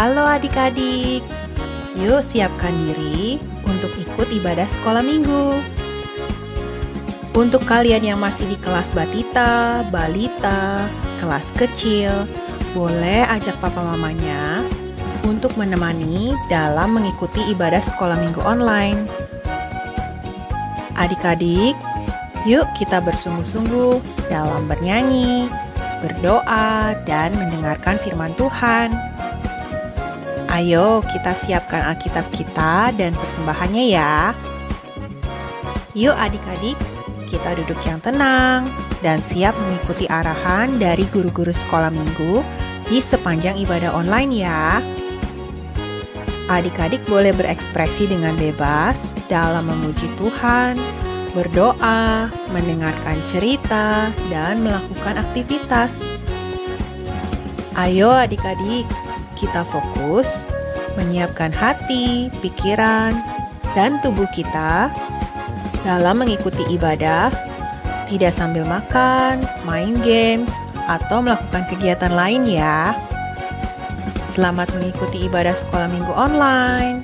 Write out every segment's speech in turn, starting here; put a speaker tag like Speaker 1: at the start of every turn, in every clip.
Speaker 1: Halo adik-adik, yuk siapkan diri untuk ikut ibadah sekolah minggu. Untuk kalian yang masih di kelas batita, balita, kelas kecil, boleh ajak papa mamanya untuk menemani dalam mengikuti ibadah sekolah minggu online. Adik-adik, yuk kita bersungguh-sungguh dalam bernyanyi, berdoa, dan mendengarkan firman Tuhan. Ayo kita siapkan Alkitab kita dan persembahannya ya. Yuk adik-adik, kita duduk yang tenang dan siap mengikuti arahan dari guru-guru sekolah minggu di sepanjang ibadah online ya. Adik-adik boleh berekspresi dengan bebas dalam memuji Tuhan, berdoa, mendengarkan cerita, dan melakukan aktivitas. Ayo adik-adik, kita fokus menyiapkan hati, pikiran, dan tubuh kita dalam mengikuti ibadah, tidak sambil makan, main games, atau melakukan kegiatan lain ya. Selamat mengikuti ibadah sekolah minggu online.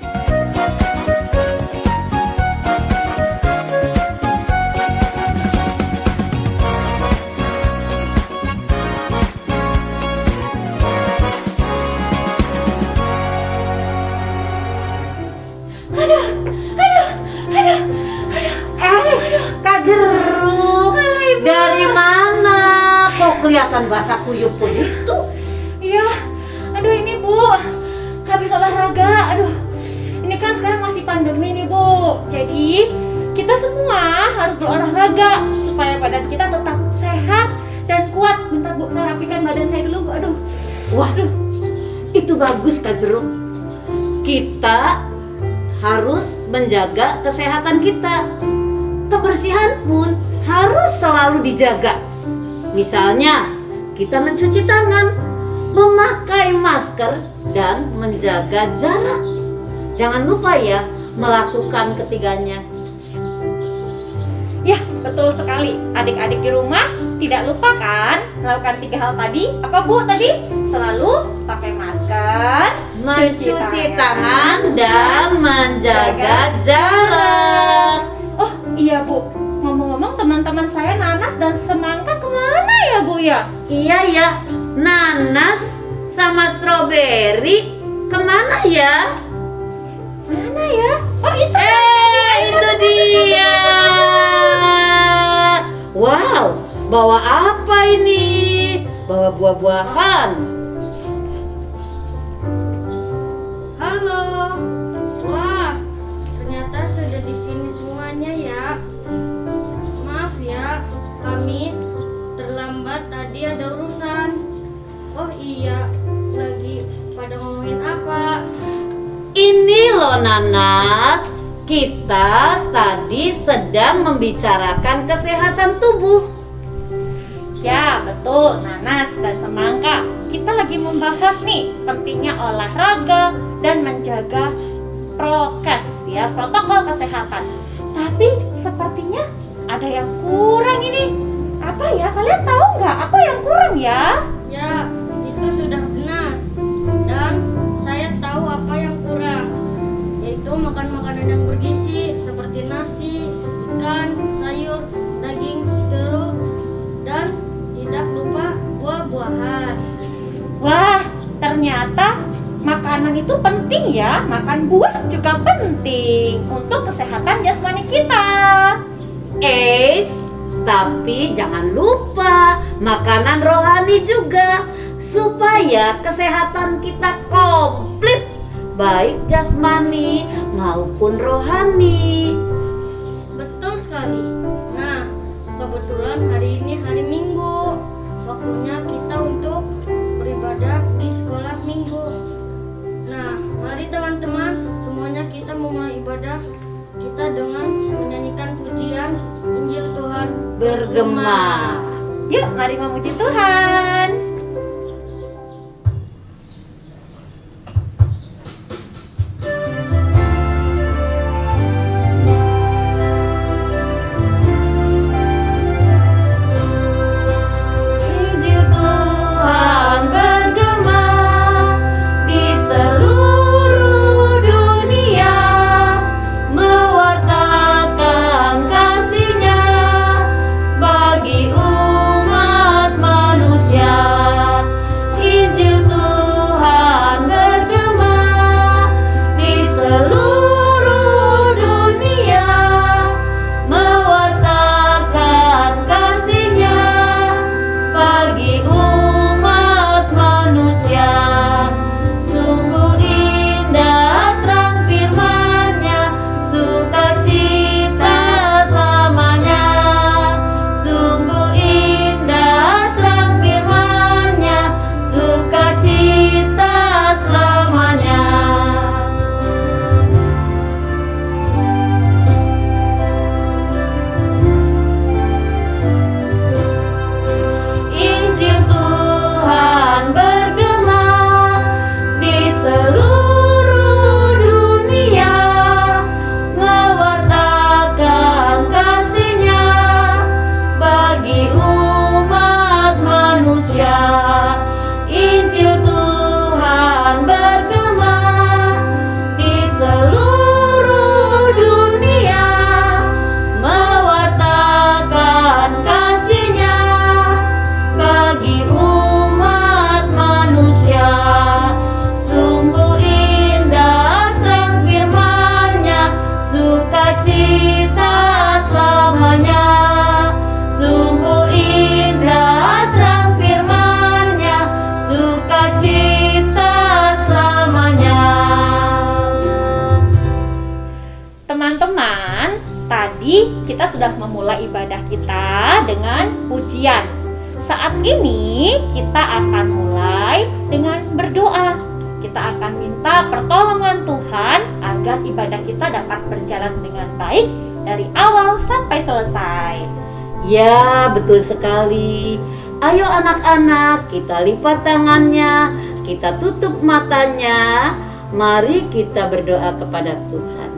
Speaker 2: Kak Jeruk, dari mana kok kelihatan basah kuyup begitu?
Speaker 3: Iya, aduh ini Bu, habis olahraga, aduh. Ini kan sekarang masih pandemi nih Bu, jadi kita semua harus berolahraga supaya badan kita tetap sehat dan kuat. Bentar Bu, saya rapikan badan saya dulu Bu, aduh.
Speaker 2: Waduh, itu bagus Kak Jeruk. Kita harus menjaga kesehatan kita. Kebersihan pun harus selalu dijaga. Misalnya, kita mencuci tangan, memakai masker, dan menjaga jarak. Jangan lupa ya, melakukan ketiganya.
Speaker 3: Ya, betul sekali. Adik-adik di rumah tidak lupa kan melakukan 3 hal tadi. Apa Bu tadi? Selalu pakai masker,
Speaker 2: Mencuci tangan, dan menjaga jarak.
Speaker 3: Oh iya Bu, ngomong-ngomong teman-teman saya Nanas dan Semangka kemana ya Bu ya?
Speaker 2: Iya ya, nanas sama stroberi kemana ya?
Speaker 3: Mana ya? Oh itu
Speaker 2: Itu dia. Wow, bawa apa ini? Bawa buah-buahan.
Speaker 4: Halo. Wah, ternyata sudah di sini semuanya ya. Maaf ya, kami terlambat tadi ada urusan. Oh iya, lagi pada ngomongin apa?
Speaker 2: Ini loh Nanas, kita tadi sedang membicarakan kesehatan tubuh.
Speaker 3: Ya betul Nanas dan Semangka. Kita lagi membahas nih pentingnya olahraga dan menjaga prokes ya, protokol kesehatan. Tapi sepertinya ada yang kurang ini. Apa ya? Kalian tahu nggak apa yang kurang ya?
Speaker 4: Ya, itu sudah benar. Dan saya tahu apa yang kurang, yaitu makan makanan yang bergizi seperti nasi, ikan, sayur, daging, telur, dan tidak lupa buah-buahan.
Speaker 3: Wah, ternyata makanan itu penting ya. Makan buah juga penting untuk kesehatan jasmani kita.
Speaker 2: Tapi jangan lupa makanan rohani juga, supaya kesehatan kita komplit, baik jasmani maupun rohani.
Speaker 4: Betul sekali. Nah, kebetulan hari ini hari Minggu. Waktunya kita untuk beribadah di sekolah minggu. Nah, mari teman-teman, semuanya kita memulai ibadah kita dengan menyanyikan pujian Injil Tuhan
Speaker 2: Bergema.
Speaker 3: Yuk, mari memuji Tuhan.
Speaker 2: Injil Tuhan bergema di seluruh
Speaker 3: sudah memulai ibadah kita dengan pujian. Saat ini kita akan mulai dengan berdoa. Kita akan minta pertolongan Tuhan agar ibadah kita dapat berjalan dengan baik dari awal sampai selesai.
Speaker 2: Ya, betul sekali. Ayo anak-anak, kita lipat tangannya, kita tutup matanya. Mari kita berdoa kepada Tuhan.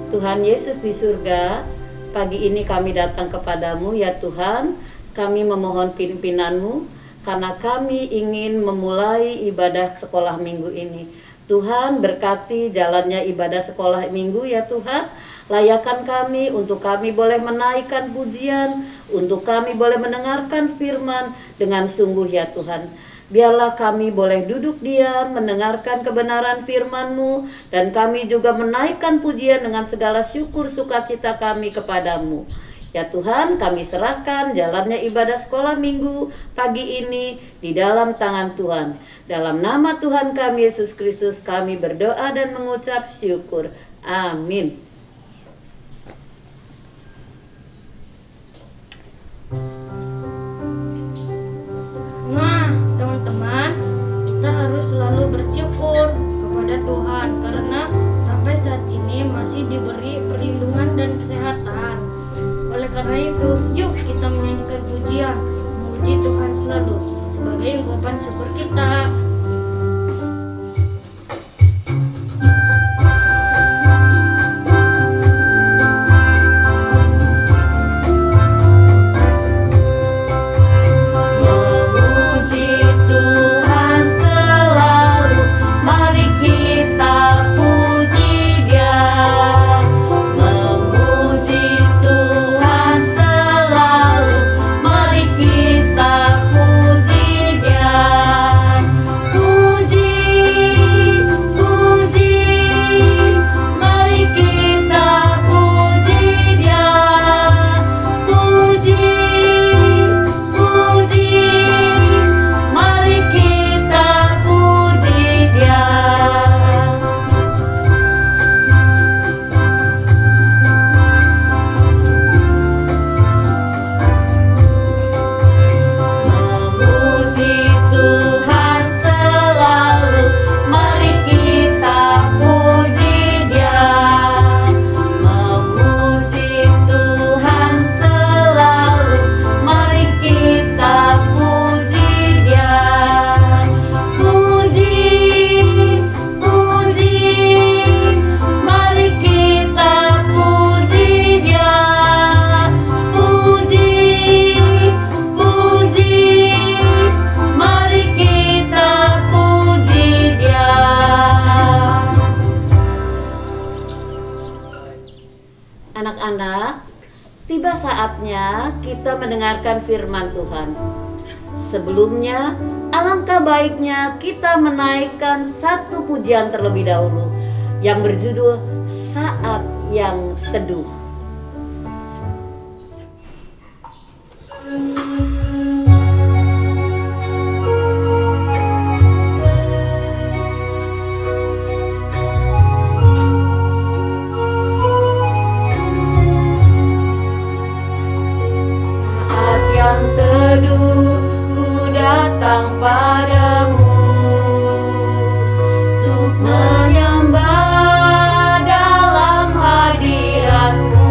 Speaker 2: Tuhan Yesus di surga, pagi ini kami datang kepadamu ya Tuhan. Kami memohon pimpinan-Mu karena kami ingin memulai ibadah sekolah minggu ini. Tuhan berkati jalannya ibadah sekolah minggu ya Tuhan. Layakan kami untuk kami boleh menaikkan pujian, untuk kami boleh mendengarkan firman dengan sungguh ya Tuhan. Biarlah kami boleh duduk diam mendengarkan kebenaran firman-Mu, dan kami juga menaikkan pujian dengan segala syukur sukacita kami kepadamu. Ya Tuhan, kami serahkan jalannya ibadah sekolah minggu pagi ini di dalam tangan Tuhan. Dalam nama Tuhan kami Yesus Kristus kami berdoa dan mengucap syukur. Amin.
Speaker 4: Nah, teman-teman, kita harus selalu bersyukur kepada Tuhan karena sampai saat ini masih diberi perlindungan dan kesehatan. Oleh karena itu, yuk kita menyanyikan pujian, memuji Tuhan selalu sebagai ungkapan syukur kita.
Speaker 2: Anak-anak, tiba saatnya kita mendengarkan firman Tuhan. Sebelumnya, alangkah baiknya kita menaikkan satu pujian terlebih dahulu yang berjudul Saat yang Teduh. Padamu untuk menyembah dalam hadirat-Mu.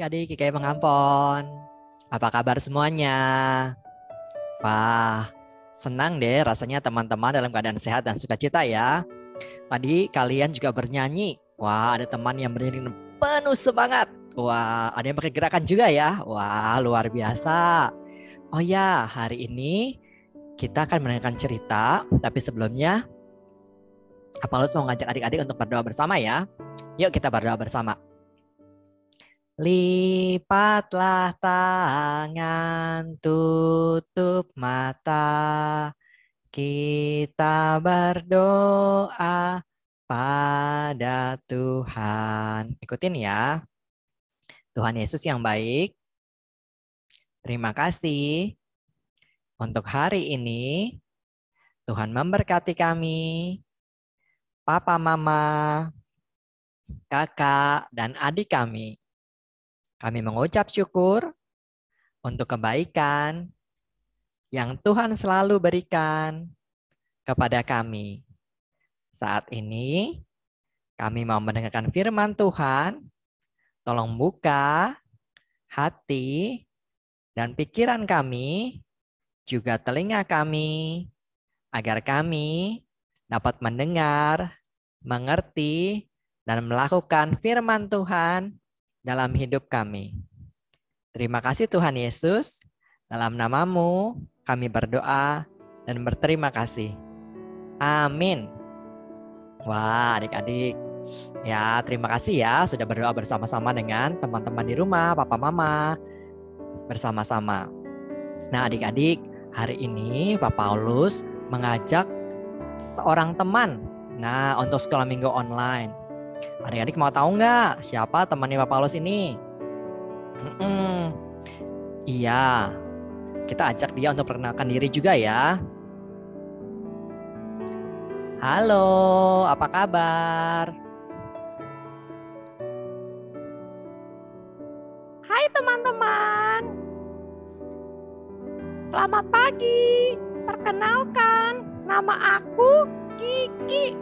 Speaker 5: adik-adik KKI Pengampon. Apa kabar semuanya? Wah, senang deh rasanya teman-teman dalam keadaan sehat dan sukacita ya. Tadi kalian juga bernyanyi. Wah, ada teman yang bernyanyi penuh semangat. Wah, ada yang pakai gerakan juga ya. Wah, luar biasa. Oh ya, hari ini kita akan mendengarkan cerita. Tapi sebelumnya, Paulus mau ngajak adik-adik untuk berdoa bersama ya. Yuk kita berdoa bersama. Lipatlah tangan, tutup mata, kita berdoa pada Tuhan. Ikutin ya. Tuhan Yesus yang baik, terima kasih untuk hari ini. Tuhan memberkati kami, papa, mama, kakak, dan adik kami. Kami mengucap syukur untuk kebaikan yang Tuhan selalu berikan kepada kami. Saat ini kami mau mendengarkan firman Tuhan. Tolong buka hati dan pikiran kami, juga telinga kami, agar kami dapat mendengar, mengerti, dan melakukan firman Tuhan dalam hidup kami. Terima kasih Tuhan Yesus, dalam nama-Mu kami berdoa dan berterima kasih. Amin. Wah, adik-adik. Ya, terima kasih ya sudah berdoa bersama-sama dengan teman-teman di rumah, papa mama, bersama-sama. Nah, adik-adik, hari ini Pak Paulus mengajak seorang teman. Nah, untuk sekolah minggu online. Adik-adik mau tahu nggak siapa temannya Pak Paulus ini? Iya, kita ajak dia untuk perkenalkan diri juga ya. Halo, apa kabar?
Speaker 6: Hai teman-teman. Selamat pagi. Perkenalkan, nama aku Kiki.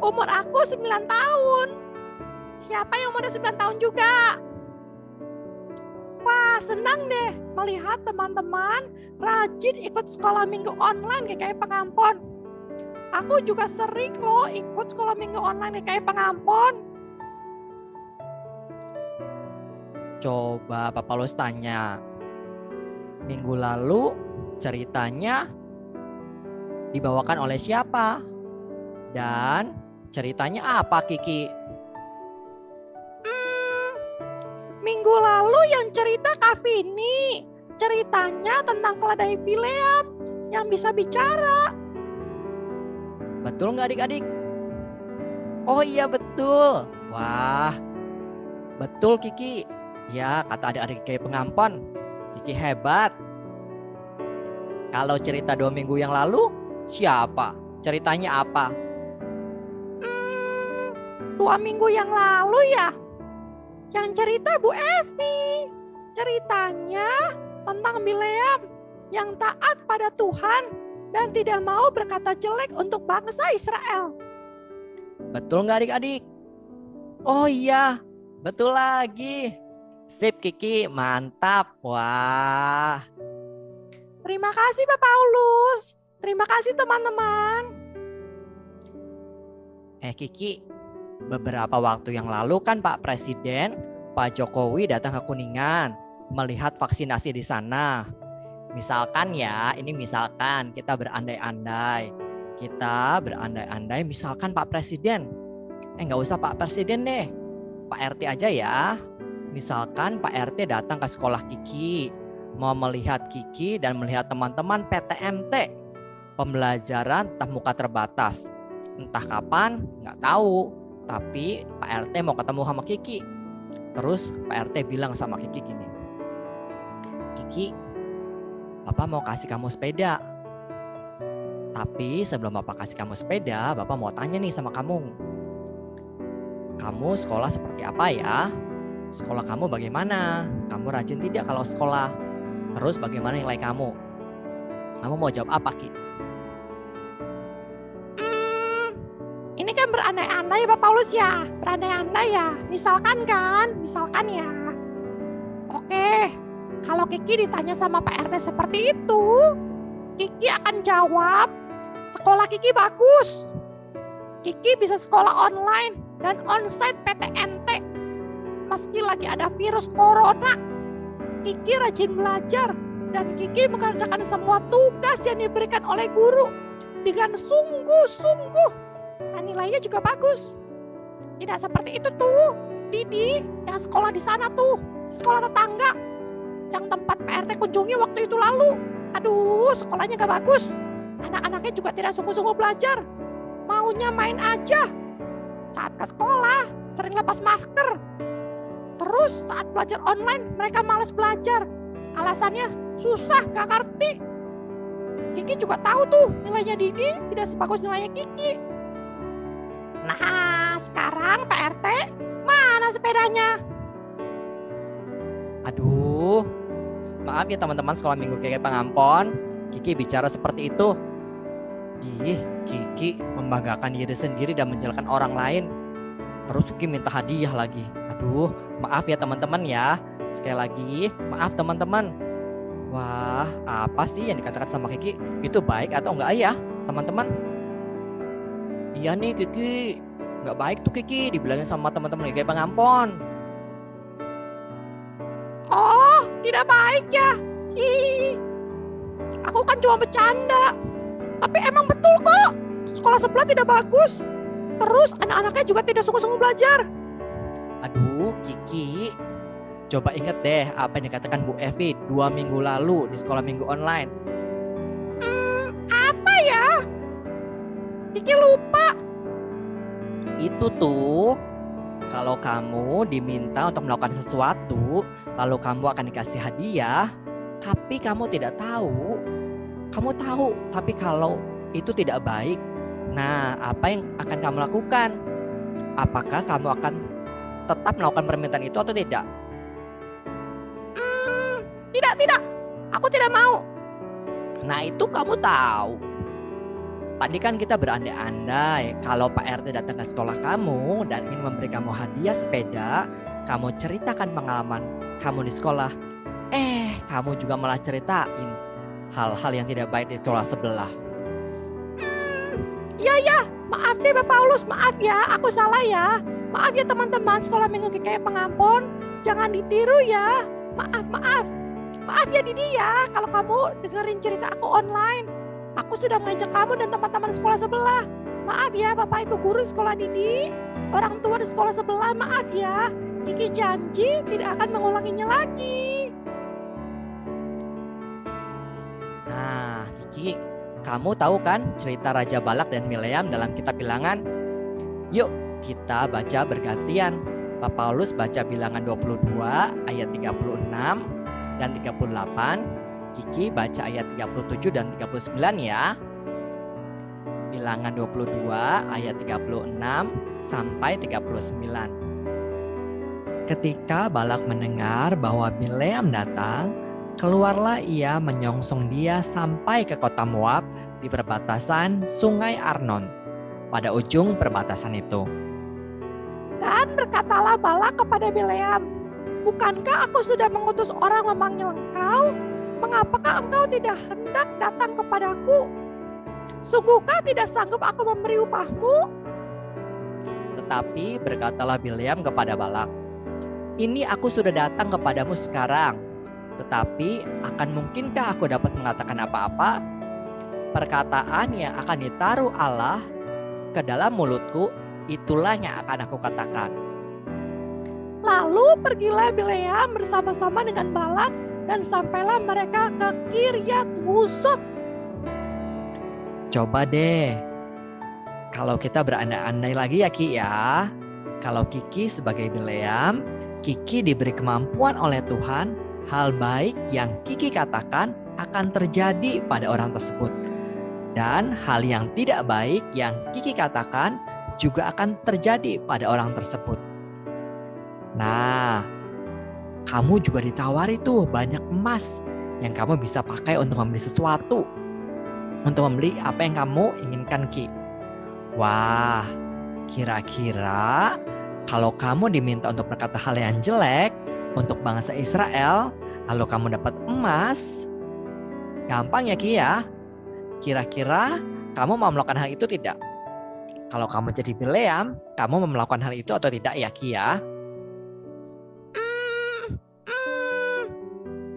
Speaker 6: Umur aku 9 tahun. Siapa yang umurnya 9 tahun juga? Wah, senang deh melihat teman-teman rajin ikut sekolah minggu online KKI Pengampon. Aku juga sering loh ikut sekolah minggu online KKI Pengampon.
Speaker 5: Coba Pak Paulus tanya. Minggu lalu ceritanya dibawakan oleh siapa? Dan ceritanya apa, Kiki?
Speaker 6: Minggu lalu yang cerita Kak Vini. Ceritanya tentang keledai Bileam yang bisa bicara.
Speaker 5: Betul nggak adik-adik? Oh iya betul. Wah, betul Kiki. Ya, kata adik-adik kayak Pengampon. Kiki hebat. Kalau cerita 2 minggu yang lalu, siapa? Ceritanya apa?
Speaker 6: 2 minggu yang lalu ya? Yang cerita Bu Evi. Ceritanya tentang Bileam yang taat pada Tuhan dan tidak mau berkata jelek untuk bangsa Israel.
Speaker 5: Betul nggak adik-adik? Oh iya, betul lagi. Sip Kiki, mantap. Wah.
Speaker 6: Terima kasih Pak Paulus. Terima kasih teman-teman.
Speaker 5: Kiki, beberapa waktu yang lalu kan Pak Presiden, Pak Jokowi datang ke Kuningan melihat vaksinasi di sana. Misalkan ya, ini misalkan kita berandai-andai. Misalkan Pak Presiden. Nggak usah Pak Presiden deh. Pak RT aja ya. Misalkan Pak RT datang ke sekolah Kiki. Mau melihat Kiki dan melihat teman-teman PTMT. Pembelajaran tatap muka terbatas. Entah kapan, nggak tahu. Tapi Pak RT mau ketemu sama Kiki. Terus Pak RT bilang sama Kiki gini. Kiki, Bapak mau kasih kamu sepeda. Tapi sebelum Bapak kasih kamu sepeda, Bapak mau tanya nih sama kamu. Kamu sekolah seperti apa ya? Sekolah kamu bagaimana? Kamu rajin tidak kalau sekolah? Terus bagaimana nilai kamu? Kamu mau jawab apa, Ki?
Speaker 6: Ini kan berandai-andai ya Pak Paulus ya. Berandai-andai ya. Misalkan ya. Oke, kalau Kiki ditanya sama Pak RT seperti itu, Kiki akan jawab, sekolah Kiki bagus. Kiki bisa sekolah online dan onsite PTMT. Meski lagi ada virus corona, Kiki rajin belajar dan Kiki mengerjakan semua tugas yang diberikan oleh guru dengan sungguh-sungguh. Dan nilainya juga bagus. Tidak seperti itu tuh, Didi yang sekolah di sana tuh, sekolah tetangga yang tempat PRT kunjungi waktu itu lalu. Aduh, sekolahnya gak bagus. Anak-anaknya juga tidak sungguh-sungguh belajar. Maunya main aja. Saat ke sekolah, sering lepas masker. Terus saat belajar online, mereka malas belajar. Alasannya susah, gak ngerti. Kiki juga tahu tuh, nilainya Didi tidak sebagus nilainya Kiki. Nah, sekarang Pak RT, mana sepedanya?
Speaker 5: Aduh, maaf ya teman-teman sekolah minggu Kiki Pangampon. Kiki bicara seperti itu. Ih, Kiki membanggakan diri sendiri dan menjelekan orang lain. Terus Kiki minta hadiah lagi. Aduh, maaf ya teman-teman ya. Sekali lagi, maaf teman-teman. Wah, apa sih yang dikatakan sama Kiki? Itu baik atau enggak ya, teman-teman? Iya nih Kiki, enggak baik tuh Kiki dibilangin sama teman-teman Kiki Pangampon.
Speaker 6: Oh, tidak baik ya. Ih, aku kan cuma bercanda. Tapi emang betul kok, sekolah sebelah tidak bagus. Terus anak-anaknya juga tidak sungguh-sungguh belajar.
Speaker 5: Aduh, Kiki, coba inget deh apa yang dikatakan Bu Evi 2 minggu lalu di sekolah minggu online.
Speaker 6: Apa ya? Kiki lupa.
Speaker 5: Itu tuh, kalau kamu diminta untuk melakukan sesuatu, lalu kamu akan dikasih hadiah, tapi kamu tidak tahu. Kamu tahu, tapi kalau itu tidak baik, nah apa yang akan kamu lakukan? Apakah kamu akan tetap melakukan permintaan itu atau tidak?
Speaker 6: Tidak. Aku tidak mau.
Speaker 5: Nah itu kamu tahu. Tadi kan kita berandai-andai kalau Pak RT datang ke sekolah kamu dan ingin memberi kamu hadiah sepeda, kamu ceritakan pengalaman kamu di sekolah. Kamu juga malah ceritain hal-hal yang tidak baik di sekolah sebelah.
Speaker 6: Ya, maaf deh Bapak Paulus, maaf ya, aku salah ya. Maaf ya teman-teman sekolah minggu Kiki Pangampon, jangan ditiru ya. Maaf ya Didi ya, kalau kamu dengerin cerita aku online. Aku sudah mengajak kamu dan teman-teman sekolah sebelah. Maaf ya Bapak Ibu guru sekolah Didi, orang tua di sekolah sebelah, maaf ya. Kiki janji tidak akan mengulanginya lagi.
Speaker 5: Nah, Kiki, kamu tahu kan cerita Raja Balak dan Bileam dalam kitab Bilangan? Yuk, kita baca bergantian. Pak Paulus baca Bilangan 22 ayat 36 dan 38. Kiki baca ayat 37 dan 39 ya. Bilangan 22 ayat 36 sampai 39. Ketika Balak mendengar bahwa Bileam datang, keluarlah ia menyongsong dia sampai ke kota Moab di perbatasan Sungai Arnon, pada ujung perbatasan itu.
Speaker 6: Dan berkatalah Balak kepada Bileam, bukankah aku sudah mengutus orang memanggil engkau? Mengapakah engkau tidak hendak datang kepadaku? Sungguhkah tidak sanggup aku memberi upahmu?
Speaker 5: Tetapi berkatalah Bileam kepada Balak, ini aku sudah datang kepadamu sekarang, tetapi akan mungkinkah aku dapat mengatakan apa-apa? Perkataan yang akan ditaruh Allah ke dalam mulutku, itulah yang akan aku katakan.
Speaker 6: Lalu pergilah Bileam bersama-sama dengan Balak dan sampailah mereka ke Kiryat Husot.
Speaker 5: Coba deh, kalau kita berandai-andai lagi ya Ki ya. Kalau Kiki sebagai Bileam, Kiki diberi kemampuan oleh Tuhan, hal baik yang Kiki katakan akan terjadi pada orang tersebut. Dan hal yang tidak baik yang Kiki katakan juga akan terjadi pada orang tersebut. Nah, kamu juga ditawari tuh banyak emas yang kamu bisa pakai untuk membeli sesuatu. Untuk membeli apa yang kamu inginkan Ki. Wah, Kira-kira kalau kamu diminta untuk berkata hal yang jelek untuk bangsa Israel, lalu kamu dapat emas, gampang ya Ki ya? Kira-kira kamu mau melakukan hal itu tidak? Kalau kamu jadi Bileam, kamu mau melakukan hal itu atau tidak ya Ki ya?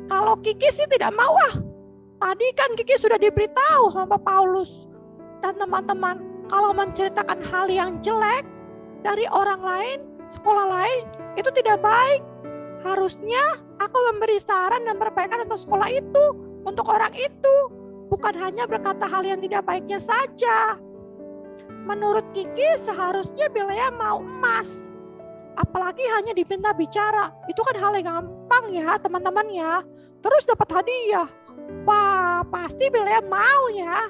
Speaker 6: Kalau Kiki sih tidak mau ah. Tadi kan Kiki sudah diberitahu sama Paulus dan teman-teman kalau menceritakan hal yang jelek dari orang lain, sekolah lain, itu tidak baik. Harusnya aku memberi saran dan perbaikan untuk sekolah itu, untuk orang itu, bukan hanya berkata hal yang tidak baiknya saja. Menurut Kiki seharusnya Bileam mau emas. Apalagi hanya diminta bicara, itu kan hal yang gampang ya teman-teman ya. Terus dapat hadiah, wah pasti Bileam mau ya.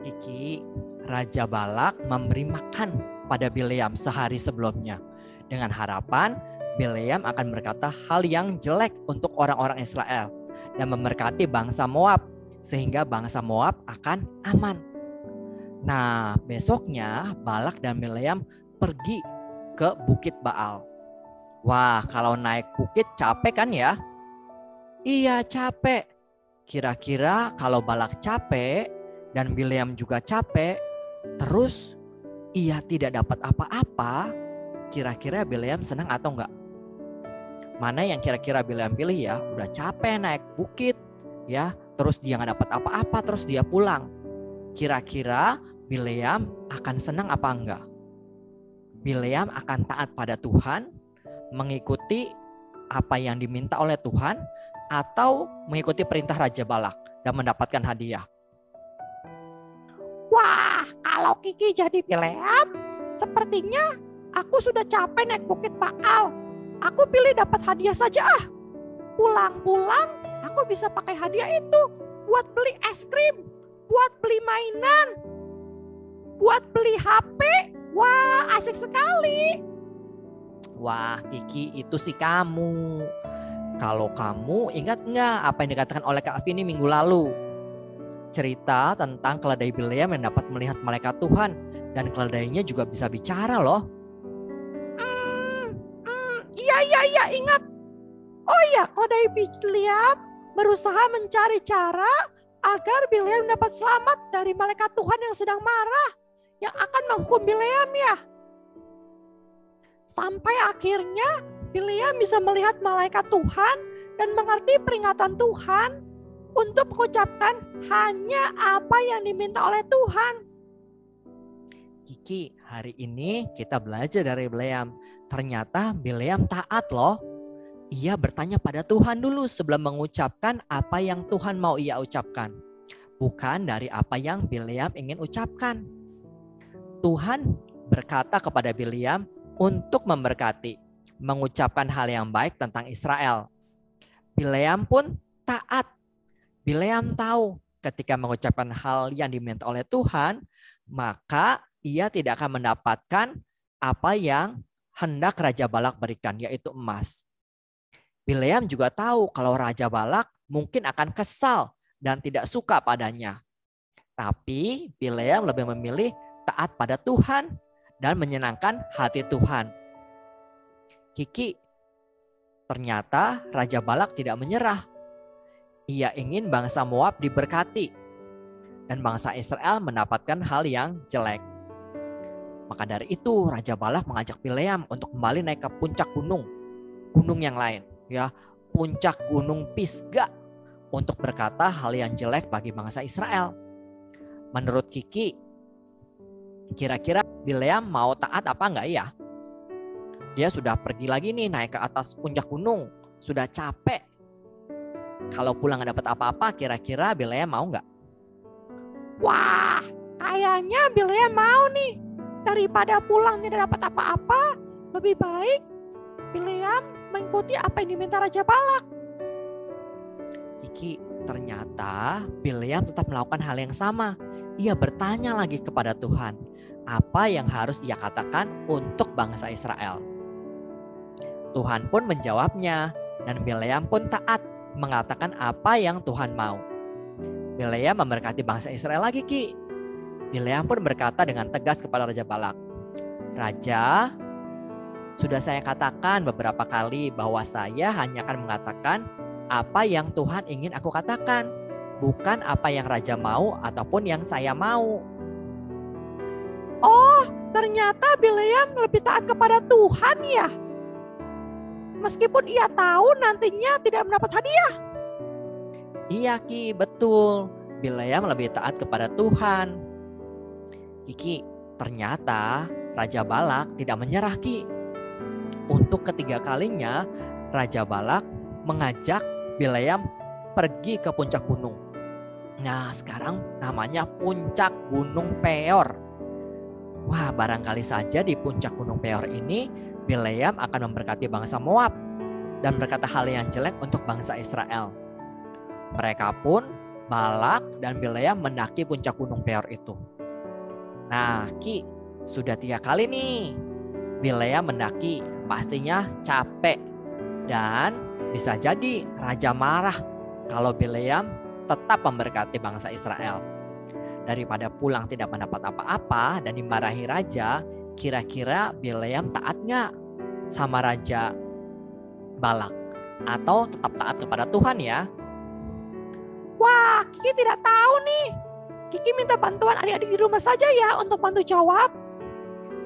Speaker 5: Kiki, Raja Balak memberi makan pada Bileam sehari sebelumnya. Dengan harapan Bileam akan berkata hal yang jelek untuk orang-orang Israel dan memberkati bangsa Moab sehingga bangsa Moab akan aman. Nah, besoknya Balak dan Bileam pergi ke Bukit Baal. Wah, kalau naik bukit capek kan ya? Iya, capek. Kira-kira kalau Balak capek dan Bileam juga capek, terus ia tidak dapat apa-apa, kira-kira Bileam senang atau enggak? Mana yang kira-kira Bileam pilih ya? Udah capek naik bukit ya, terus dia nggak dapat apa-apa, terus dia pulang. Kira-kira Bileam akan senang apa enggak? Bileam akan taat pada Tuhan, mengikuti apa yang diminta oleh Tuhan, atau mengikuti perintah Raja Balak dan mendapatkan hadiah.
Speaker 6: Wah, kalau Kiki jadi Bileam, sepertinya aku sudah capek naik Bukit Baal. Aku pilih dapat hadiah saja ah. Pulang-pulang aku bisa pakai hadiah itu buat beli es krim, buat beli mainan, buat beli HP. Wah, asik sekali.
Speaker 5: Wah, Kiki, itu sih kamu. Kalau kamu ingat nggak apa yang dikatakan oleh Kak Vini minggu lalu? Cerita tentang keledai Bileam yang dapat melihat malaikat Tuhan. Dan keledainya juga bisa bicara loh.
Speaker 6: Iya, ingat. Oh iya, keledai Bileam berusaha mencari cara agar Bileam dapat selamat dari malaikat Tuhan yang sedang marah, yang akan menghukum Bileam ya. Sampai akhirnya Bileam bisa melihat malaikat Tuhan dan mengerti peringatan Tuhan untuk mengucapkan hanya apa yang diminta oleh Tuhan.
Speaker 5: Kiki, hari ini kita belajar dari Bileam. Ternyata Bileam taat loh. Ia bertanya pada Tuhan dulu sebelum mengucapkan apa yang Tuhan mau ia ucapkan. Bukan dari apa yang Bileam ingin ucapkan. Tuhan berkata kepada Bileam untuk memberkati, mengucapkan hal yang baik tentang Israel. Bileam pun taat. Bileam tahu ketika mengucapkan hal yang diminta oleh Tuhan, maka ia tidak akan mendapatkan apa yang hendak Raja Balak berikan, yaitu emas. Bileam juga tahu kalau Raja Balak mungkin akan kesal dan tidak suka padanya. Tapi Bileam lebih memilih taat pada Tuhan dan menyenangkan hati Tuhan. Kiki, ternyata Raja Balak tidak menyerah. Ia ingin bangsa Moab diberkati dan bangsa Israel mendapatkan hal yang jelek. Maka dari itu Raja Balak mengajak Bileam untuk kembali naik ke puncak gunung yang lain, ya, puncak gunung Pisga, untuk berkata hal yang jelek bagi bangsa Israel. Menurut Kiki, kira-kira Bileam mau taat apa enggak ya? Dia sudah pergi lagi nih naik ke atas puncak gunung, sudah capek. Kalau pulang nggak dapat apa-apa, kira-kira Bileam mau nggak?
Speaker 6: Wah, kayaknya Bileam mau nih. Daripada pulang tidak dapat apa-apa, lebih baik Bileam mengikuti apa yang diminta Raja Balak.
Speaker 5: Kiki, ternyata Bileam tetap melakukan hal yang sama. Ia bertanya lagi kepada Tuhan, apa yang harus ia katakan untuk bangsa Israel. Tuhan pun menjawabnya, dan Bileam pun taat mengatakan apa yang Tuhan mau. Bileam memberkati bangsa Israel lagi, Ki. Bileam pun berkata dengan tegas kepada Raja Balak, "Raja, sudah saya katakan beberapa kali bahwa saya hanya akan mengatakan apa yang Tuhan ingin aku katakan, bukan apa yang Raja mau ataupun yang saya mau."
Speaker 6: Oh, ternyata Bileam lebih taat kepada Tuhan ya. Meskipun ia tahu nantinya tidak mendapat hadiah.
Speaker 5: Iya Ki, betul. Bileam lebih taat kepada Tuhan. Kiki, ternyata Raja Balak tidak menyerah Ki. Untuk ketiga kalinya Raja Balak mengajak Bileam pergi ke puncak gunung. Nah, sekarang namanya puncak Gunung Peor. Wah, barangkali saja di puncak Gunung Peor ini Bileam akan memberkati bangsa Moab dan berkata hal yang jelek untuk bangsa Israel. Mereka pun, Balak dan Bileam mendaki puncak Gunung Peor itu. Nah, Ki, sudah 3 kali nih Bileam mendaki, pastinya capek. Dan bisa jadi Raja marah kalau Bileam tetap memberkati bangsa Israel. Daripada pulang tidak mendapat apa-apa dan dimarahi Raja, kira-kira Bileam taat gak sama Raja Balak? Atau tetap taat kepada Tuhan ya?
Speaker 6: Wah, Kiki tidak tahu nih. Kiki minta bantuan adik-adik di rumah saja ya untuk bantu jawab.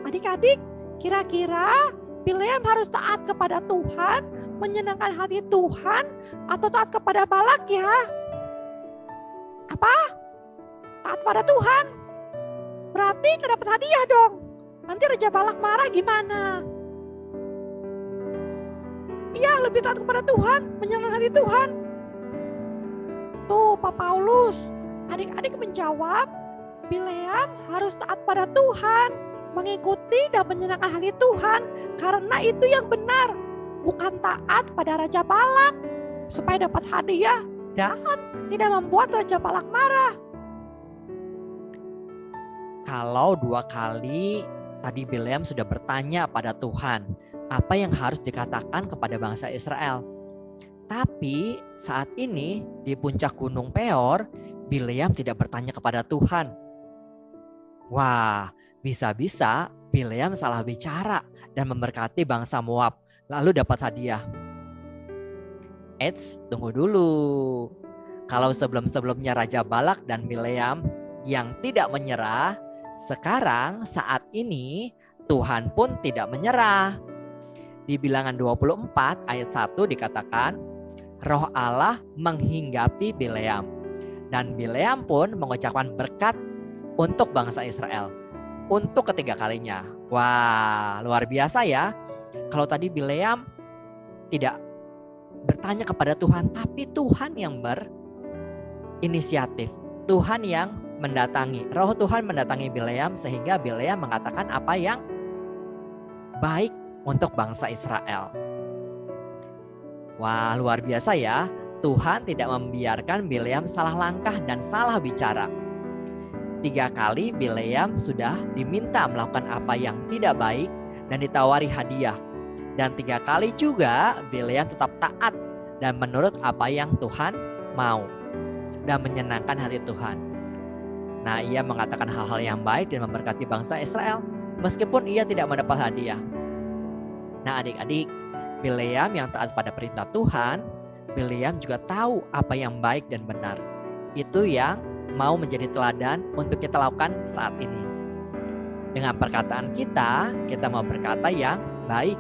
Speaker 6: Adik-adik, kira-kira Bileam harus taat kepada Tuhan, menyenangkan hati Tuhan, atau taat kepada Balak ya? Apa? Taat pada Tuhan? Berarti nggak dapat hadiah dong. Nanti Raja Balak marah gimana? Iya, lebih taat kepada Tuhan, menyenangkan hati Tuhan. Tuh Pak Paulus, adik-adik menjawab, Bileam harus taat pada Tuhan, mengikuti dan menyenangkan hati Tuhan, karena itu yang benar, bukan taat pada Raja Balak, supaya dapat hadiah dan tidak membuat Raja Balak marah.
Speaker 5: Kalau 2 kali tadi Bileam sudah bertanya pada Tuhan apa yang harus dikatakan kepada bangsa Israel. Tapi saat ini di puncak Gunung Peor, Bileam tidak bertanya kepada Tuhan. Wah, bisa-bisa Bileam salah bicara dan memberkati bangsa Moab, lalu dapat hadiah. Eits, tunggu dulu. Kalau sebelum-sebelumnya Raja Balak dan Bileam yang tidak menyerah, sekarang saat ini Tuhan pun tidak menyerah. Di Bilangan 24 ayat 1 dikatakan, Roh Allah menghinggapi Bileam, dan Bileam pun mengucapkan berkat untuk bangsa Israel untuk ketiga kalinya. Wah, luar biasa ya. Kalau tadi Bileam tidak bertanya kepada Tuhan, tapi Tuhan yang berinisiatif. Tuhan yang mendatangi, Roh Tuhan mendatangi Bileam sehingga Bileam mengatakan apa yang baik untuk bangsa Israel. Wah, luar biasa ya. Tuhan tidak membiarkan Bileam salah langkah dan salah bicara. 3 kali Bileam sudah diminta melakukan apa yang tidak baik dan ditawari hadiah. Dan 3 kali juga Bileam tetap taat dan menurut apa yang Tuhan mau dan menyenangkan hati Tuhan. Nah, ia mengatakan hal-hal yang baik dan memberkati bangsa Israel meskipun ia tidak mendapat hadiah. Nah, adik-adik, Bileam yang taat pada perintah Tuhan, Bileam juga tahu apa yang baik dan benar. Itu yang mau menjadi teladan untuk kita lakukan saat ini. Dengan perkataan kita mau berkata yang baik,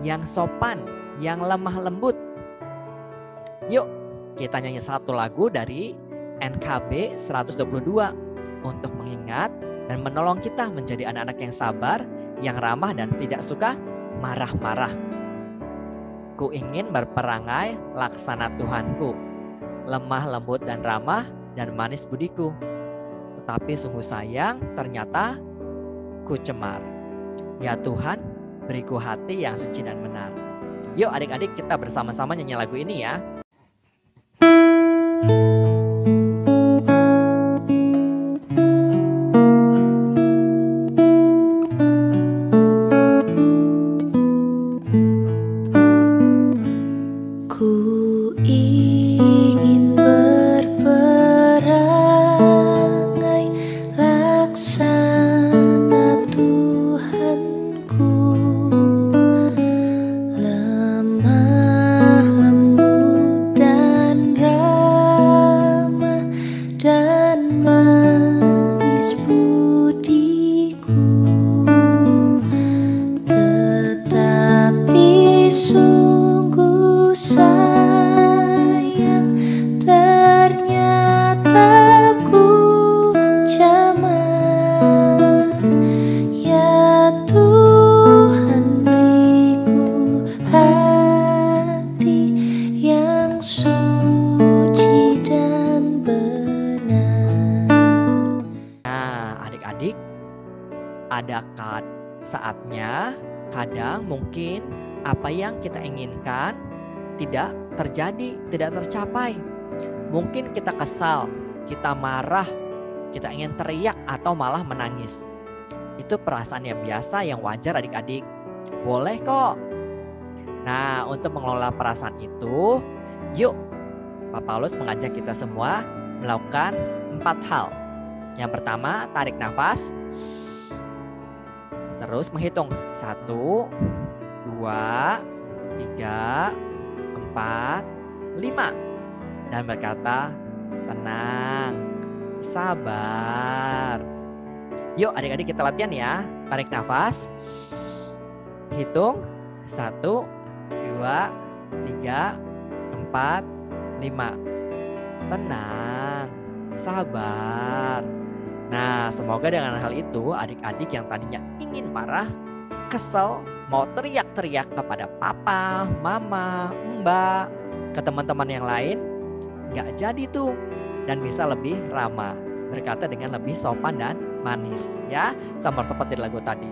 Speaker 5: yang sopan, yang lemah lembut. Yuk, kita nyanyi satu lagu dari NKB 122 untuk mengingat dan menolong kita menjadi anak-anak yang sabar, yang ramah dan tidak suka marah-marah. Ku ingin berperangai laksana Tuhanku, lemah lembut dan ramah dan manis budiku. Tetapi sungguh sayang ternyata ku cemar. Ya Tuhan, beriku hati yang suci dan benar. Yuk adik-adik kita bersama-sama nyanyi lagu ini ya.
Speaker 7: Ingin berperangai laksana sayang, ternyata ku jaman. Ya Tuhan, beriku hati yang suci dan benar.
Speaker 5: Nah, adik-adik, ada saatnya kadang mungkin apa yang kita inginkan tidak terjadi, tidak tercapai. Mungkin kita kesal, kita marah, kita ingin teriak atau malah menangis. Itu perasaan yang biasa, yang wajar adik-adik. Boleh kok. Nah, untuk mengelola perasaan itu, yuk Pak Paulus mengajak kita semua melakukan 4 hal. Yang pertama, tarik nafas. Terus menghitung 1, 2, 3, 4, 5. Dan berkata, tenang, sabar. Yuk adik-adik kita latihan ya. Tarik nafas. Hitung 1, 2, 3, 4, 5. Tenang, sabar. Nah, semoga dengan hal itu adik-adik yang tadinya ingin marah, kesel, mau teriak-teriak kepada papa, mama, mbak, ke teman-teman yang lain, gak jadi tuh. Dan bisa lebih ramah, berkata dengan lebih sopan dan manis, ya, sama seperti lagu tadi.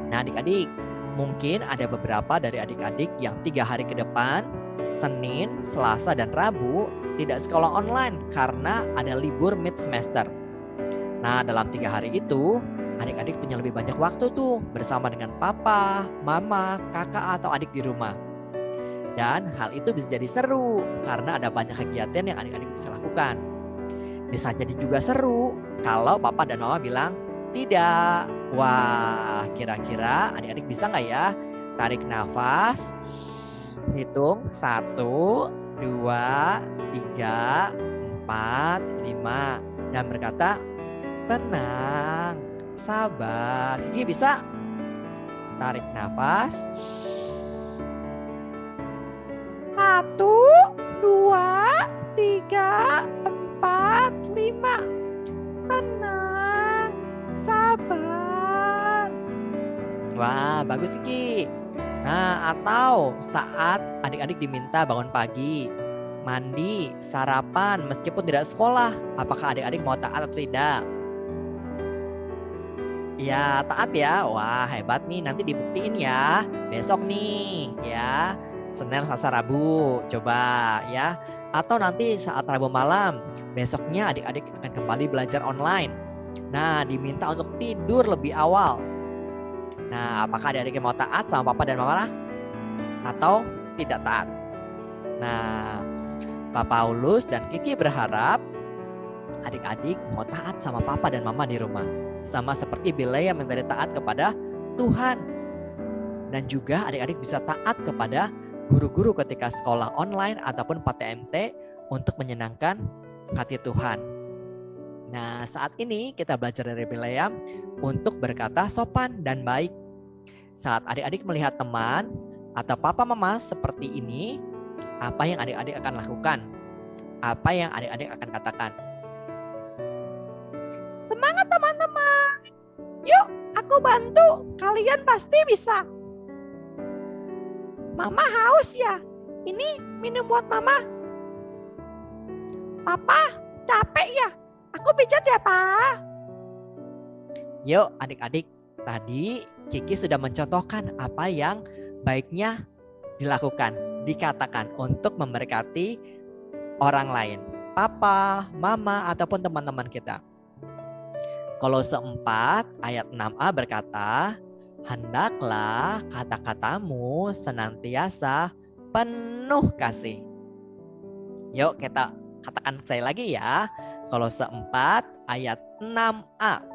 Speaker 5: Nah adik-adik, mungkin ada beberapa dari adik-adik yang 3 hari ke depan, Senin, Selasa, dan Rabu tidak sekolah online karena ada libur mid semester. Nah dalam 3 hari itu, adik-adik punya lebih banyak waktu tuh bersama dengan papa, mama, kakak, atau adik di rumah. Dan hal itu bisa jadi seru karena ada banyak kegiatan yang adik-adik bisa lakukan. Bisa jadi juga seru kalau papa dan mama bilang tidak. Wah, kira-kira adik-adik bisa nggak ya? Tarik nafas, hitung 1, 2, 3, 4, 5, dan berkata tenang, sabar. Gigi bisa? Tarik nafas.
Speaker 6: 1, 2, 3, 4, 5. Tenang, sabar.
Speaker 5: Wah, bagus Gigi. Nah, atau saat adik-adik diminta bangun pagi, mandi, sarapan meskipun tidak sekolah, apakah adik-adik mau taat atau tidak? Ya, taat ya. Wah, hebat nih. Nanti dibuktiin ya. Besok nih, ya. Senin, Selasa, Rabu. Coba ya. Atau nanti saat Rabu malam, besoknya adik-adik akan kembali belajar online. Nah, diminta untuk tidur lebih awal. Nah, apakah adik-adik mau taat sama papa dan mama? Atau tidak taat? Nah, Pak Paulus dan Kiki berharap adik-adik mau taat sama papa dan mama di rumah. Sama seperti Bilea menjadi taat kepada Tuhan. Dan juga adik-adik bisa taat kepada guru-guru ketika sekolah online ataupun PTMT untuk menyenangkan hati Tuhan. Nah, saat ini kita belajar dari Bilea untuk berkata sopan dan baik. Saat adik-adik melihat teman atau papa mama seperti ini, apa yang adik-adik akan lakukan? Apa yang adik-adik akan katakan?
Speaker 6: Semangat teman-teman. Yuk, aku bantu. Kalian pasti bisa. Mama haus ya. Ini minum buat mama. Papa capek ya. Aku pijat ya, Pak.
Speaker 5: Yuk adik-adik, tadi Kiki sudah mencontohkan apa yang baiknya dilakukan, dikatakan untuk memberkati orang lain. Papa, mama, ataupun teman-teman kita. Kolose 4 ayat 6a berkata, hendaklah kata-katamu senantiasa penuh kasih. Yuk kita katakan sekali lagi ya. Kolose 4 ayat 6a.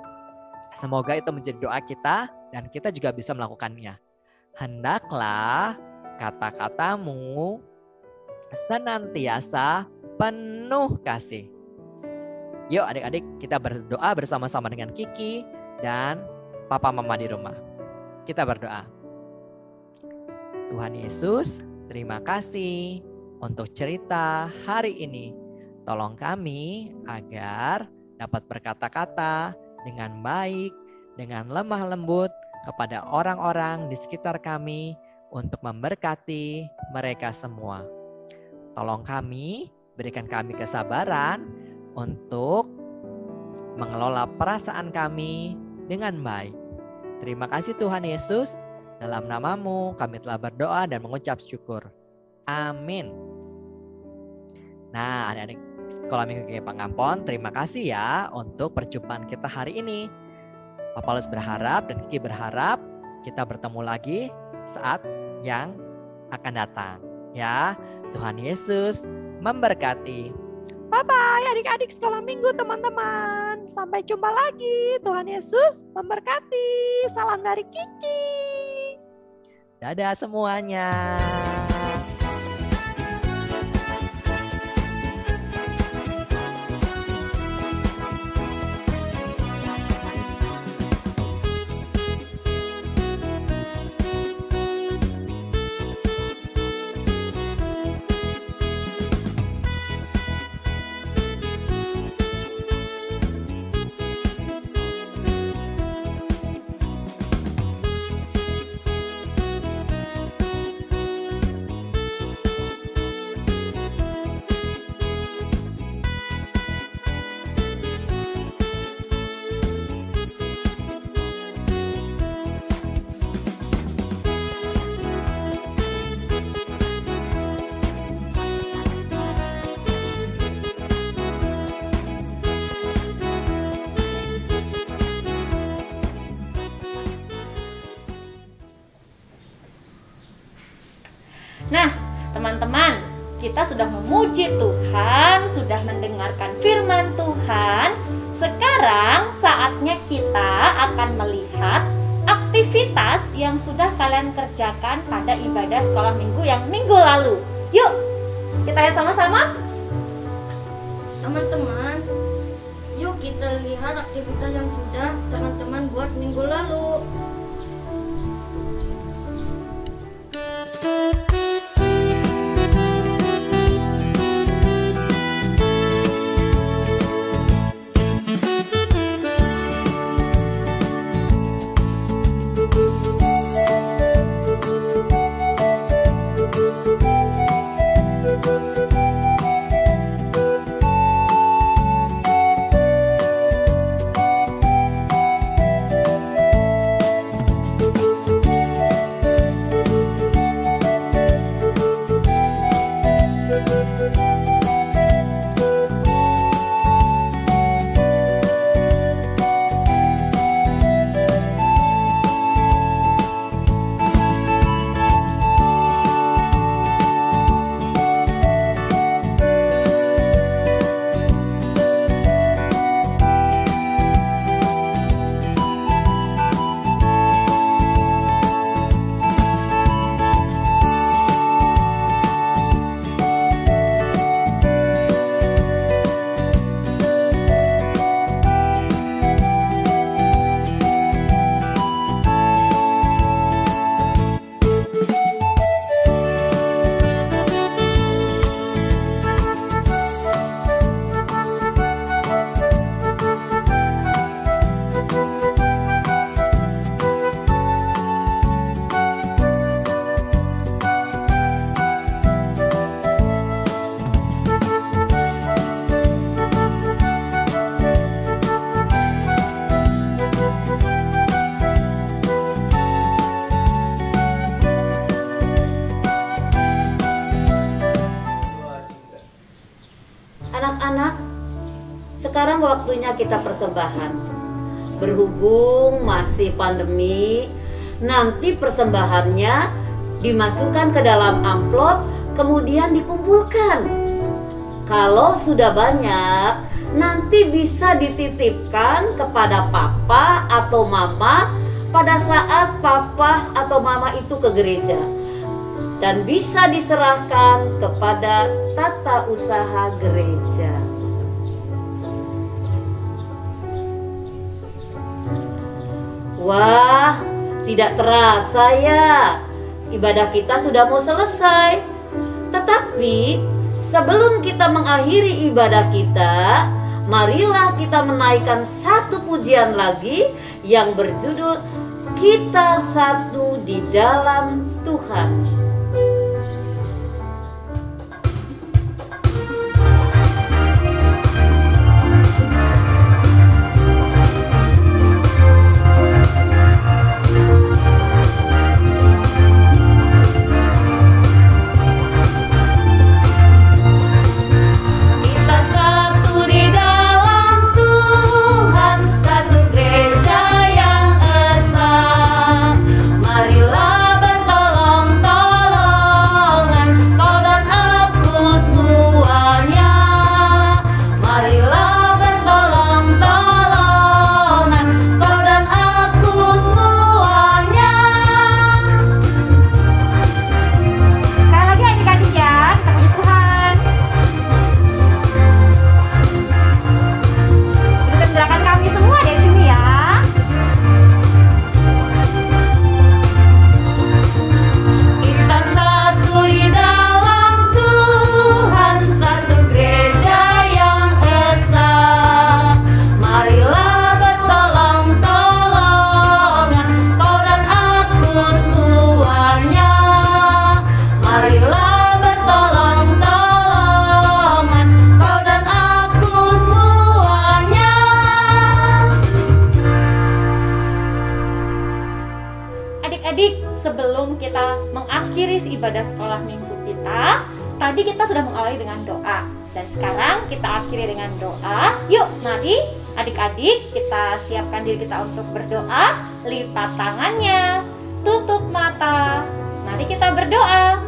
Speaker 5: Semoga itu menjadi doa kita dan kita juga bisa melakukannya. Hendaklah kata-katamu senantiasa penuh kasih. Yuk adik-adik kita berdoa bersama-sama dengan Kiki dan papa mama di rumah. Kita berdoa. Tuhan Yesus, Terima kasih untuk cerita hari ini. Tolong kami agar dapat berkata-kata dengan baik, dengan lemah lembut kepada orang-orang di sekitar kami untuk memberkati mereka semua. Tolong kami, berikan kami kesabaran untuk mengelola perasaan kami dengan baik. Terima kasih Tuhan Yesus, dalam nama-Mu kami telah berdoa dan mengucap syukur. Amin. Nah, adik-adik Sekolah Minggu GKI Pangampon, terima kasih ya untuk perjumpaan kita hari ini. Pak Paulus berharap dan Kiki berharap kita bertemu lagi saat yang akan datang. Ya, Tuhan Yesus memberkati.
Speaker 6: Bye-bye adik-adik sekolah minggu teman-teman. Sampai jumpa lagi. Tuhan Yesus memberkati. Salam dari Kiki.
Speaker 5: Dadah semuanya.
Speaker 3: Nah, teman-teman, kita sudah memuji Tuhan, sudah mendengarkan firman Tuhan. Sekarang saatnya kita akan melihat aktivitas yang sudah kalian kerjakan pada ibadah sekolah minggu yang minggu lalu. Yuk, kita lihat sama-sama.
Speaker 4: Teman-teman, yuk kita lihat aktivitas yang sudah teman-teman buat minggu lalu.
Speaker 2: Anak-anak, sekarang waktunya kita persembahan. Berhubung masih pandemi, nanti persembahannya dimasukkan ke dalam amplop, kemudian dikumpulkan. Kalau sudah banyak, nanti bisa dititipkan kepada papa atau mama pada saat papa atau mama itu ke gereja. Dan bisa diserahkan kepada tata usaha gereja. Wah, tidak terasa ya. ibadah kita sudah mau selesai. Tetapi sebelum kita mengakhiri ibadah kita, marilah kita menaikkan satu pujian lagi yang berjudul Kita Satu di Dalam Tuhan.
Speaker 3: Sebelum kita mengakhiri ibadah sekolah minggu kita, tadi kita sudah mengawali dengan doa. Dan sekarang kita akhiri dengan doa. Yuk, mari adik-adik kita siapkan diri kita untuk berdoa. Lipat tangannya, tutup mata. Mari kita berdoa.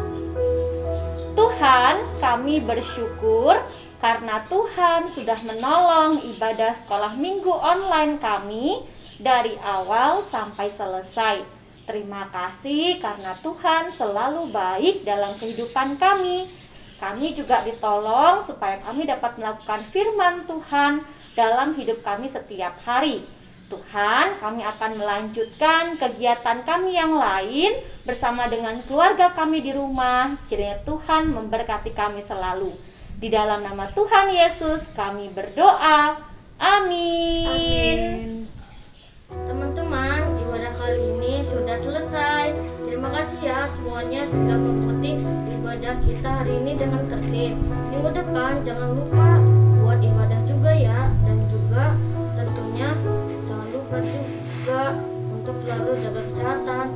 Speaker 3: Tuhan, kami bersyukur karena Tuhan sudah menolong ibadah sekolah minggu online kami dari awal sampai selesai. Terima kasih karena Tuhan selalu baik dalam kehidupan kami. Kami juga ditolong supaya kami dapat melakukan firman Tuhan dalam hidup kami setiap hari. Tuhan, kami akan melanjutkan kegiatan kami yang lain bersama dengan keluarga kami di rumah. Kiranya Tuhan memberkati kami selalu. Di dalam nama Tuhan Yesus kami berdoa. Amin.
Speaker 4: Teman-teman, ibadah kali ini sudah selesai. Terima kasih ya semuanya sudah mengikuti ibadah kita hari ini dengan tertib. Minggu depan jangan lupa buat ibadah juga ya. Dan juga tentunya jangan lupa juga untuk selalu jaga kesehatan.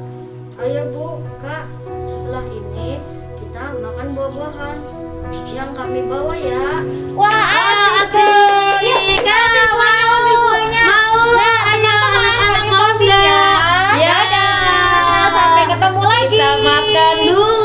Speaker 4: Ayo Bu, Kak, setelah ini kita makan buah-buahan yang kami bawa ya.
Speaker 3: Wah, asik.
Speaker 2: Ketemu lagi. Kita makan dulu.